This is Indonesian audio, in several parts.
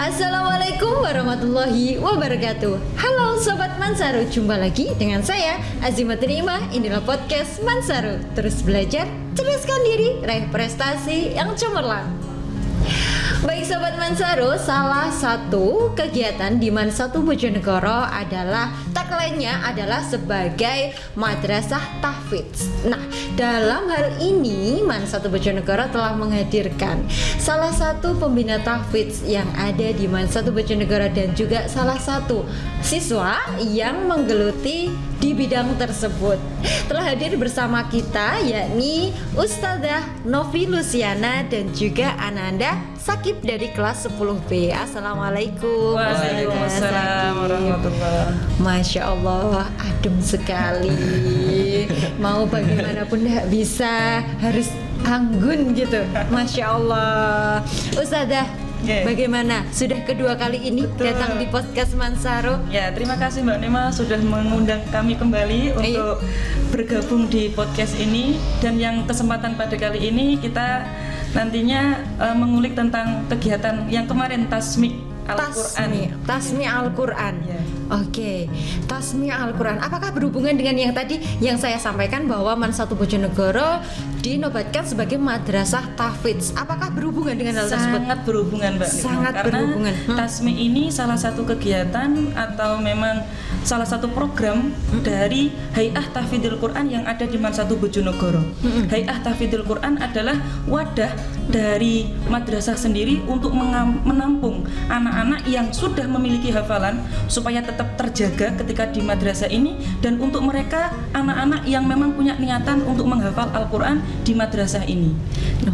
Assalamualaikum warahmatullahi wabarakatuh. Halo Sobat Mansaru, jumpa lagi dengan saya Azimatul Imah. Inilah podcast Mansaru. Terus belajar, cerdaskan diri, raih prestasi yang cemerlang. Baik Sobat Mansaru, salah satu kegiatan di Mansatu Bojonegoro adalah tagline-nya adalah sebagai Madrasah Tahfidz. Nah, dalam hal ini Mansatu Bojonegoro telah menghadirkan salah satu pembina tahfidz yang ada di Mansatu Bojonegoro dan juga salah satu siswa yang menggeluti di bidang tersebut. Telah hadir bersama kita yakni Ustadzah Novi Luciana dan juga Ananda Sakib dari kelas 10B. Assalamualaikum. Waalaikumsalam warahmatullahi. Masya Allah, adem sekali. Mau bagaimanapun tidak bisa, harus anggun gitu. Masya Allah. Ustadzah, bagaimana? Sudah kedua kali ini datang di podcast Mansaru. Ya, terima kasih Mbak Nima sudah mengundang kami kembali untuk bergabung di podcast ini. Dan yang kesempatan pada kali ini kita nantinya mengulik tentang kegiatan yang kemarin Tasmi Al-Quran. Tasmi Al-Quran. Ya. Oke, Tasmi Al-Quran. Apakah berhubungan dengan yang tadi yang saya sampaikan bahwa Mansatu Bojonegoro dinobatkan sebagai Madrasah Tahfidz? Apakah berhubungan dengan hal tersebut? Sangat berhubungan Mbak Nima. Sangat Karena berhubungan. Tasmi ini salah satu kegiatan atau memang salah satu program dari Hay'ah Tahfidzul Quran yang ada di Mansatu Bojonegoro. Hay'ah Tahfidzul Quran adalah wadah dari madrasah sendiri untuk menampung anak-anak yang sudah memiliki hafalan supaya tetap terjaga ketika di madrasah ini, dan untuk mereka anak-anak yang memang punya niatan untuk menghafal Al-Quran di madrasah ini.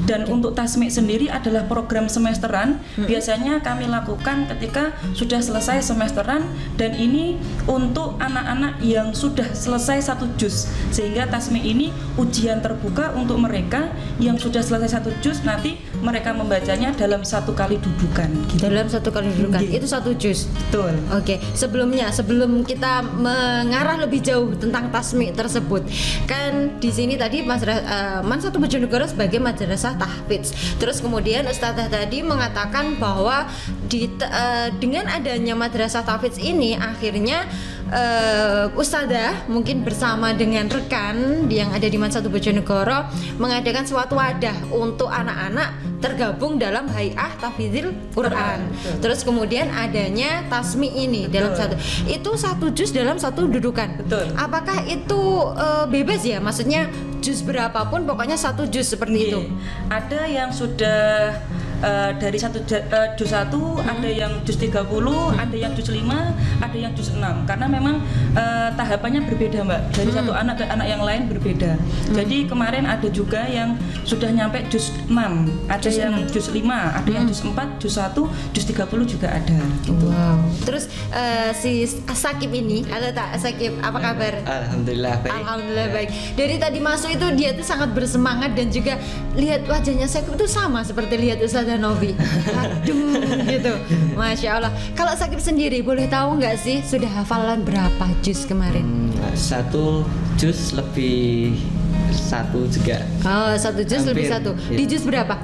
Dan untuk Tasmi sendiri adalah program semesteran. Biasanya kami lakukan ketika sudah selesai semesteran, dan ini untuk anak-anak yang sudah selesai 1 juz, sehingga Tasmi ini ujian terbuka untuk mereka yang sudah selesai 1 juz. Nanti mereka membacanya dalam 1 kali dudukan gitu. Dalam 1 kali dudukan itu 1 juz. Betul. Oke, sebelum kita mengarah lebih jauh tentang Tasmi tersebut, kan di sini tadi Mansatu Bojonegoro sebagai Madrasah Tahfidz. Terus kemudian Ustadzah tadi mengatakan bahwa dengan adanya Madrasah Tahfidz ini akhirnya Ustadzah mungkin bersama dengan rekan yang ada di Mansatu Bojonegoro mengadakan suatu wadah untuk anak-anak tergabung dalam Hay'ah Tahfidzul Quran. Terus kemudian adanya Tasmi ini dalam itu 1 juz dalam 1 dudukan. Betul. Apakah itu bebas ya? Maksudnya juz berapapun pokoknya 1 juz seperti itu. Ada yang sudah dari juz 1, ada yang juz 30, ada yang juz 5, ada yang juz 6. Karena memang tahapannya berbeda Mbak. Dari satu anak ke anak yang lain berbeda. Jadi kemarin ada juga yang sudah nyampe juz 6, ada yang juz 5, ada yang juz 4, juz 1, juz 30 juga ada gitu. Wow. Terus si Sakib ini, halo tak Sakib, apa kabar? Alhamdulillah baik. Alhamdulillah baik. Dari tadi masuk itu dia tuh sangat bersemangat, dan juga lihat wajahnya Sakib itu sama seperti lihat Ustadzah Novi. Aduh gitu. Masya Allah. Kalau Sakib sendiri boleh tahu nggak sih sudah hafalan berapa juz kemarin? 1 juz lebih 1 juga. Oh, 1 juz lebih 1. Di juz berapa?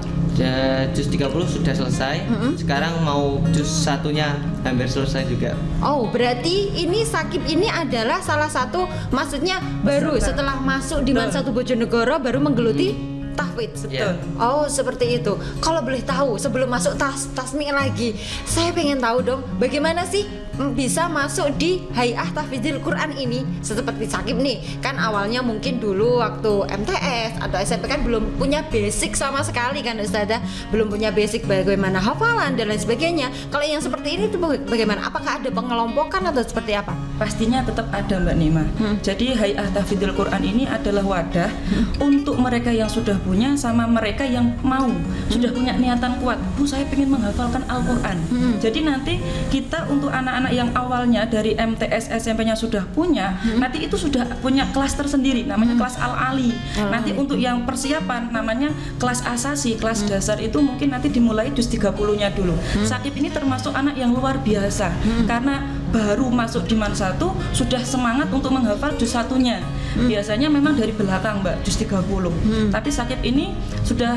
Juz 30 sudah selesai. Sekarang mau juz 1-nya hampir selesai juga. Oh, berarti ini Sakib ini adalah salah satu, maksudnya baru setelah masuk di Mansatu Bojonegoro baru menggeluti tahfidz. Betul. Oh, seperti itu. Kalau boleh tahu sebelum masuk Tasmi lagi, saya pengen tahu dong bagaimana sih bisa masuk di Hay'ah Tahfidzul Quran ini. Seperti Sakib nih, kan awalnya mungkin dulu waktu MTS atau SMP kan belum punya basic sama sekali kan Ustadzah, belum punya basic bagaimana hafalan dan lain sebagainya. Kalau yang seperti ini tuh bagaimana? Apakah ada pengelompokan atau seperti apa? Pastinya tetap ada Mbak Nima. Jadi Hay'ah Tahfidzul Quran ini adalah wadah untuk mereka yang sudah punya sama mereka yang mau, sudah punya niatan kuat. Bu, saya ingin menghafalkan Al-Quran. Jadi nanti kita untuk anak-anak yang awalnya dari MTS SMP-nya sudah punya, nanti itu sudah punya kelas tersendiri namanya kelas Al-Ali. Nanti untuk yang persiapan namanya kelas asasi, kelas dasar itu mungkin nanti dimulai juz 30-nya dulu. Sakib ini termasuk anak yang luar biasa karena baru masuk di Mansatu sudah semangat untuk menghafal juz 1-nya. Biasanya memang dari belakang Mbak, juz 30. Tapi Sakib ini sudah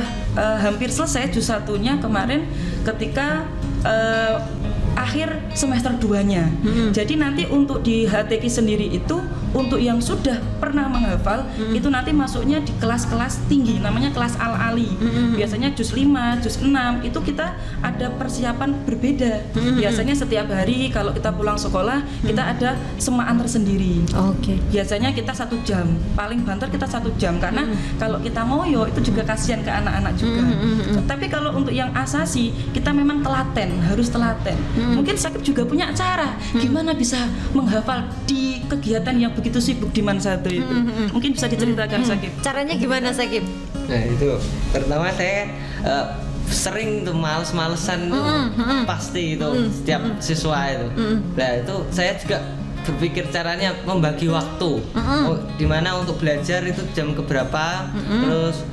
hampir selesai juz 1-nya kemarin ketika akhir semester 2-nya. Jadi nanti untuk di HTQ sendiri itu untuk yang sudah pernah menghafal itu nanti masuknya di kelas-kelas tinggi, namanya kelas al-ali. Biasanya juz 5, juz 6 itu kita ada persiapan berbeda. Biasanya setiap hari kalau kita pulang sekolah kita ada semaan tersendiri. Oke. Biasanya kita 1 jam, paling banter kita 1 jam karena kalau kita ngoyo itu juga kasihan ke anak-anak juga. Tapi kalau untuk yang asasi kita memang telaten, harus telaten. Mungkin Syakib juga punya cara gimana bisa menghafal di kegiatan yang begitu sibuk di Mansatu itu. Mungkin bisa diceritakan Syakib. Caranya gimana Syakib? Nah itu pertama saya sering tuh males-malesan tuh pasti itu setiap siswa itu. Nah itu saya juga berpikir caranya membagi waktu. Dimana untuk belajar itu jam keberapa, terus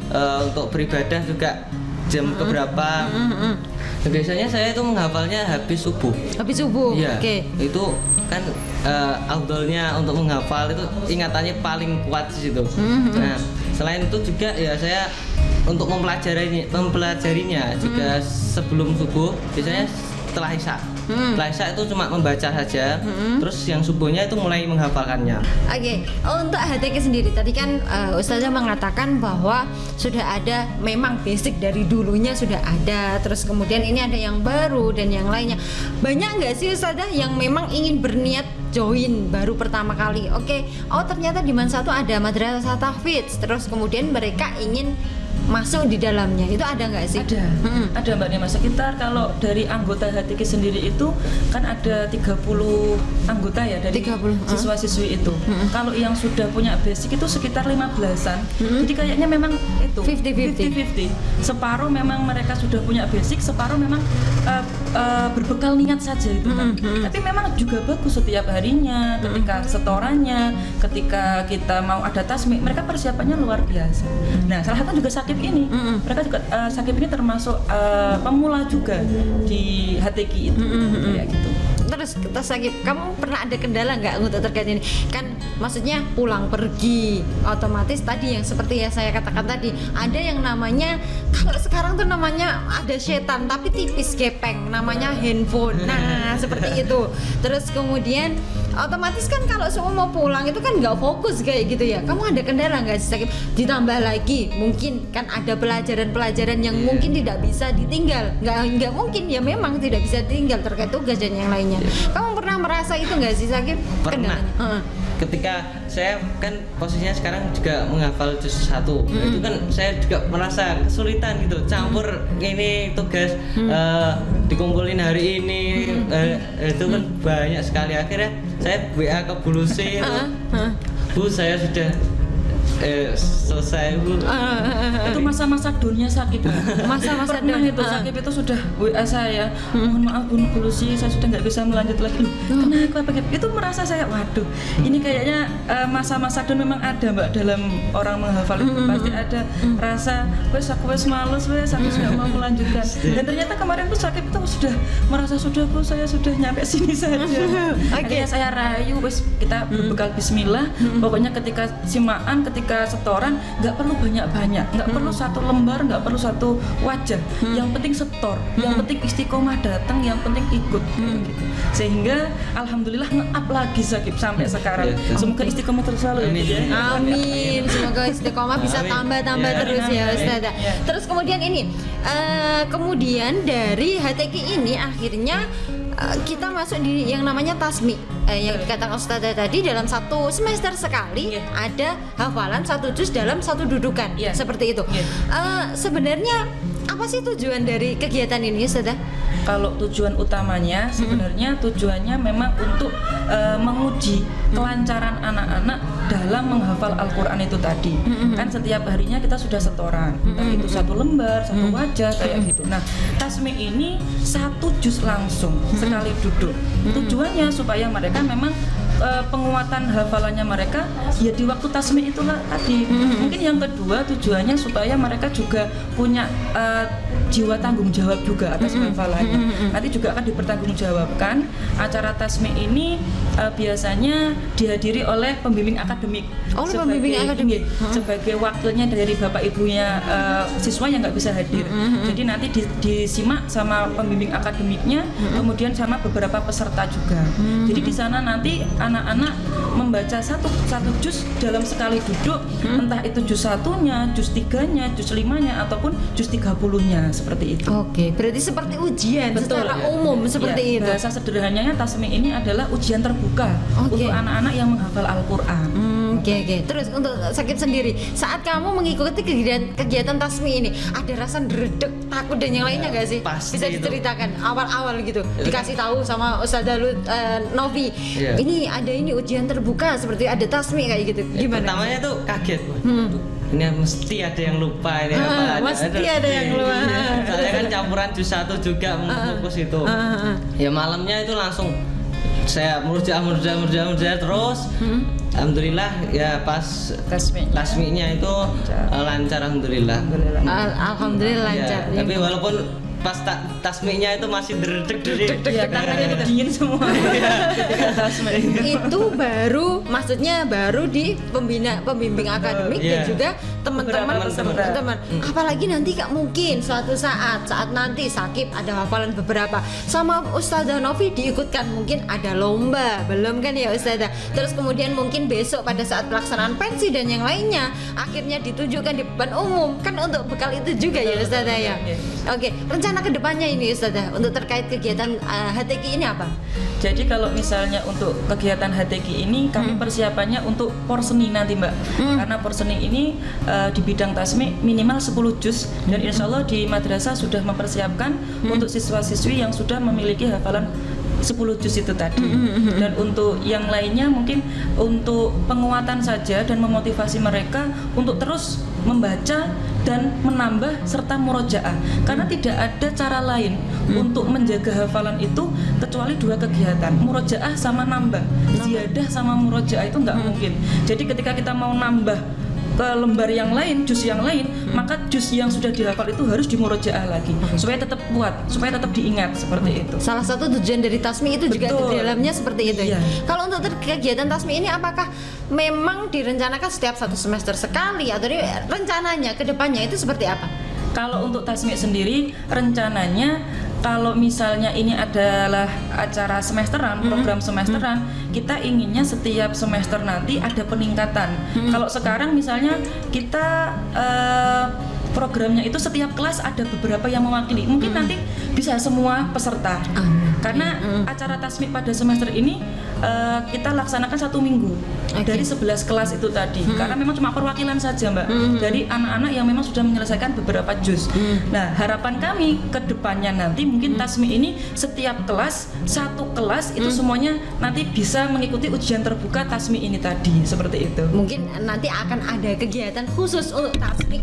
untuk beribadah juga jam keberapa. Nah, biasanya saya itu menghafalnya habis subuh. Habis subuh. Iya. Oke. Itu kan afdolnya untuk menghafal itu ingatannya paling kuat di situ. Nah, selain itu juga ya saya untuk mempelajarinya juga sebelum subuh, biasanya setelah Isya. Setelah Isya itu cuma membaca saja, terus yang subuhnya itu mulai menghafalkannya. Oke, untuk HTQ sendiri tadi kan Ustazah mengatakan bahwa sudah ada memang basic dari dulunya sudah ada, terus kemudian ini ada yang baru dan yang lainnya. Banyak nggak sih Ustazah yang memang ingin berniat join baru pertama kali? Oke, oh ternyata di Mansatu ada madrasah tahfidz, terus kemudian mereka ingin masuk di dalamnya, itu ada nggak sih? Ada Mbak Nima. Sekitar kalau dari anggota HTQ sendiri itu kan ada 30 anggota ya dari 30, siswa-siswi itu. Kalau yang sudah punya basic itu sekitar 15-an. Jadi kayaknya memang itu 50-50. Separuh memang mereka sudah punya basic, separuh memang berbekal niat saja itu kan. Tapi memang juga bagus setiap harinya, ketika setorannya, ketika kita mau ada tasmik, mereka persiapannya luar biasa. Nah, salah satu juga Syakib ini, mereka juga Syakib ini termasuk pemula juga di HTQ itu, kayak gitu. Terus Syakib, kamu pernah ada kendala nggak untuk terkait ini? Kan maksudnya pulang pergi, otomatis tadi yang seperti yang saya katakan tadi, ada yang namanya, kalau sekarang tuh namanya ada setan tapi tipis gepeng, namanya handphone. Nah seperti itu. Terus kemudian otomatis kan kalau semua mau pulang itu kan nggak fokus kayak gitu ya. Kamu ada kendala nggak sih Syakib? Ditambah lagi mungkin kan ada pelajaran-pelajaran yang mungkin tidak bisa ditinggal. Nggak mungkin ya, memang tidak bisa ditinggal terkait tugas dan yang lainnya. Kamu pernah merasa itu nggak sih Syakib? Pernah. Ketika saya kan posisinya sekarang juga menghafal juz 1, itu kan saya juga merasa kesulitan gitu, campur ini tugas dikumpulin hari ini, itu kan banyak sekali. Akhirnya saya WA ke Bu Lucy, Bu saya sudah selesai Bu. Itu masa-masa dunia Syakib. Masa-masa pernah dunia. itu Syakib itu sudah WA saya, mohon maaf Bu Lucy, saya sudah nggak bisa melanjut lagi. Kenapa begitu? Itu merasa saya, waduh, ini kayaknya masa-masa dun memang ada Mbak dalam orang menghafal itu. Pasti ada rasa, aku males, aku nggak mau melanjutkan. Dan ternyata kemarin tuh Syakib itu sudah merasa sudah Bu, saya sudah nyampe sini saja. Akhirnya saya rayu, kita berbekal Bismillah. Pokoknya ketika simaan, ketika setoran nggak perlu banyak-banyak, nggak perlu satu lembar, nggak perlu satu wajah, yang penting setor, yang penting istiqomah datang, yang penting ikut gitu. Sehingga alhamdulillah nge-up lagi Syakib sampai sekarang. Semoga istiqomah terus selalu. Amin. Ya. Amin, semoga istiqomah bisa Amin. tambah-tambah Ya, terus ya amin. Ustazah. Ya. Terus kemudian ini, kemudian dari HTQ ini akhirnya kita masuk di yang namanya tasmi. Yang dikatakan Ustazah tadi, dalam satu semester sekali ada hafalan satu juz dalam satu dudukan, seperti itu. Sebenarnya apa sih tujuan dari kegiatan ini Ustazah? Kalau tujuan utamanya sebenarnya tujuannya memang untuk menguji kelancaran anak-anak dalam menghafal Al-Quran itu tadi. Kan setiap harinya kita sudah setoran, entah itu satu lembar, satu wajah kayak gitu. Nah, tasmi ini satu juz langsung sekali duduk. Tujuannya supaya mereka memang penguatan hafalannya mereka ya di waktu tasmi itulah tadi. Mungkin yang kedua tujuannya supaya mereka juga punya jiwa tanggung jawab juga atas hafalannya. Nanti juga akan dipertanggungjawabkan. Acara tasmi ini biasanya dihadiri oleh pembimbing akademik. Oh, pembimbing akademik. Sebagai wakilnya dari bapak ibunya siswa yang nggak bisa hadir. Jadi nanti disimak sama pembimbing akademiknya, kemudian sama beberapa peserta juga. Jadi di sana nanti anak-anak membaca satu juz dalam sekali duduk, entah itu juz 1-nya, juz 3-nya, juz 5-nya ataupun juz 30-nya seperti itu. Oke, berarti seperti ujian secara umum seperti itu. Bahasa sederhananya tasmi ini adalah ujian terbuka untuk anak-anak yang menghafal Al-Qur'an. Oke. Terus untuk Sakib sendiri, saat kamu mengikuti kegiatan tasmi ini, ada rasa dredeg, takut dan yang lainnya nggak sih? Pasti Bisa itu. diceritakan awal-awal gitu, dikasih tahu sama Ustazah Novi, ini ada ini ujian terbuka seperti ada tasmi kayak gitu. Gimana? Pertamanya tuh kaget. Ini mesti ada yang lupa ini apa? Mesti ada yang lupa. Soalnya kan campuran juz 1 juga fokus itu. Ya malamnya itu langsung saya murojaah terus. Alhamdulillah ya pas tasminya itu lancar alhamdulillah. Alhamdulillah lancar. Ya, tapi walaupun pas tasminya itu masih derdek. Ya, tangannya dingin semua. Itu baru, maksudnya baru di pembimbing akademik dan juga teman-teman. Apalagi nanti Kak mungkin suatu saat nanti Sakib ada hafalan beberapa sama Ustazah Novi diikutkan, mungkin ada lomba, belum kan ya Ustazah. Terus kemudian mungkin besok pada saat pelaksanaan pensi dan yang lainnya akhirnya ditujukan di depan umum, kan untuk bekal itu juga ya Ustazah ya. Oke, rencana kedepannya ini Ustazah untuk terkait kegiatan HTQ ini apa? Jadi kalau misalnya untuk kegiatan HTQ ini kami persiapannya untuk porseni nanti Mbak. Karena porseni ini di bidang tasmi minimal 10 juz dan insya Allah di madrasah sudah mempersiapkan untuk siswa-siswi yang sudah memiliki hafalan 10 juz itu tadi. Dan untuk yang lainnya mungkin untuk penguatan saja dan memotivasi mereka untuk terus membaca dan menambah serta murojaah. Karena tidak ada cara lain untuk menjaga hafalan itu kecuali dua kegiatan, murojaah sama nambah. Ziyadah sama murojaah itu nggak mungkin. Jadi ketika kita mau nambah ke lembar yang lain, juz yang lain, maka juz yang sudah dihafal itu harus dimurojaah lagi supaya tetap kuat, supaya tetap diingat seperti itu. Salah satu tujuan dari tasmi itu juga di dalamnya seperti itu. Iya. Kalau untuk kegiatan tasmi ini apakah memang direncanakan setiap 1 semester sekali atau rencananya ke depannya itu seperti apa? Kalau untuk tasmi sendiri rencananya kalau misalnya ini adalah acara semesteran, program semesteran, kita inginnya setiap semester nanti ada peningkatan. Kalau sekarang misalnya kita programnya itu setiap kelas ada beberapa yang mewakili. Mungkin nanti bisa semua peserta. Karena acara tasmi pada semester ini kita laksanakan 1 minggu dari 11 kelas itu tadi. Karena memang cuma perwakilan saja Mbak, dari anak-anak yang memang sudah menyelesaikan beberapa juz. Nah harapan kami ke depannya nanti mungkin tasmi ini setiap kelas, 1 kelas itu semuanya nanti bisa mengikuti ujian terbuka tasmi ini tadi, seperti itu. Mungkin nanti akan ada kegiatan khusus untuk tasmi.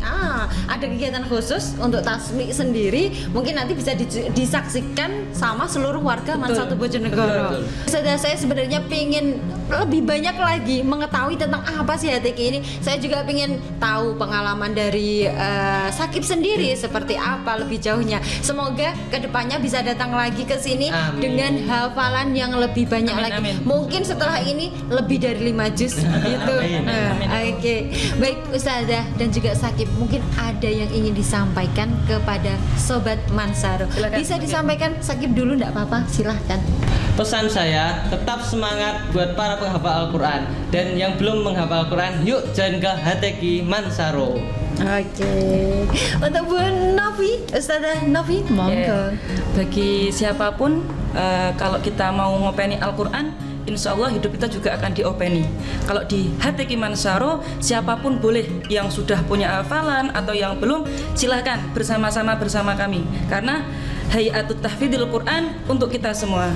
Ada kegiatan khusus untuk tasmi sendiri. Mungkin nanti bisa disaksikan sama seluruh warga Mansatu Bojonegoro. Sudah saya sebenarnya pengen lebih banyak lagi mengetahui tentang apa sih HTQ ini. Saya juga pengen tahu pengalaman dari Sakib sendiri seperti apa lebih jauhnya. Semoga kedepannya bisa datang lagi ke sini dengan hafalan yang lebih banyak lagi. Mungkin setelah ini lebih dari 5 juz gitu. Oke. Baik Ustazah dan juga Sakib, mungkin ada yang ingin disampaikan kepada Sobat Mansaro. Silakan. Bisa disampaikan Sakib dulu enggak apa-apa, silahkan. Pesan saya, tetap semangat buat para penghafal Al-Quran. Dan yang belum menghafal Al-Quran, yuk join ke HTQ Mansaro. Oke. Untuk Bu Novi, Ustazah Novi, monggo. Bagi siapapun kalau kita mau ngopeni Al-Quran, insya Allah hidup kita juga akan diopeni. Kalau di HTQ Mansaro, siapapun boleh, yang sudah punya hafalan atau yang belum, silahkan bersama-sama bersama kami. Karena Hayatut Tahfidzil Quran untuk kita semua.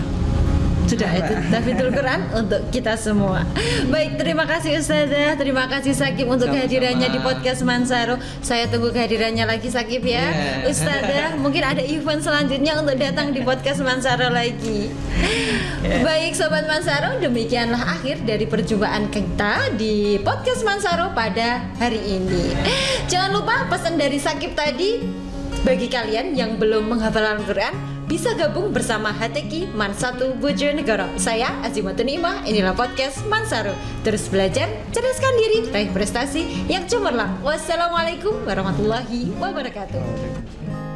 Sudah itu tahfidzul Quran untuk kita semua. Baik, terima kasih Ustazah, terima kasih Sakib untuk Sama-sama. kehadirannya di podcast Mansaro. Saya tunggu kehadirannya lagi Sakib ya. Yeah. Ustazah, mungkin ada event selanjutnya untuk datang di podcast Mansaro lagi. Baik Sobat Mansaro, demikianlah akhir dari perjumpaan kita di podcast Mansaro pada hari ini. Jangan lupa pesan dari Sakib tadi, bagi kalian yang belum menghafal Al-Quran, bisa gabung bersama HTQ Man 1 Bojonegoro. Saya Azimatun Imah, inilah podcast Mansaro. Terus belajar, cerdaskan diri, raih prestasi yang cemerlang. Wassalamualaikum warahmatullahi wabarakatuh.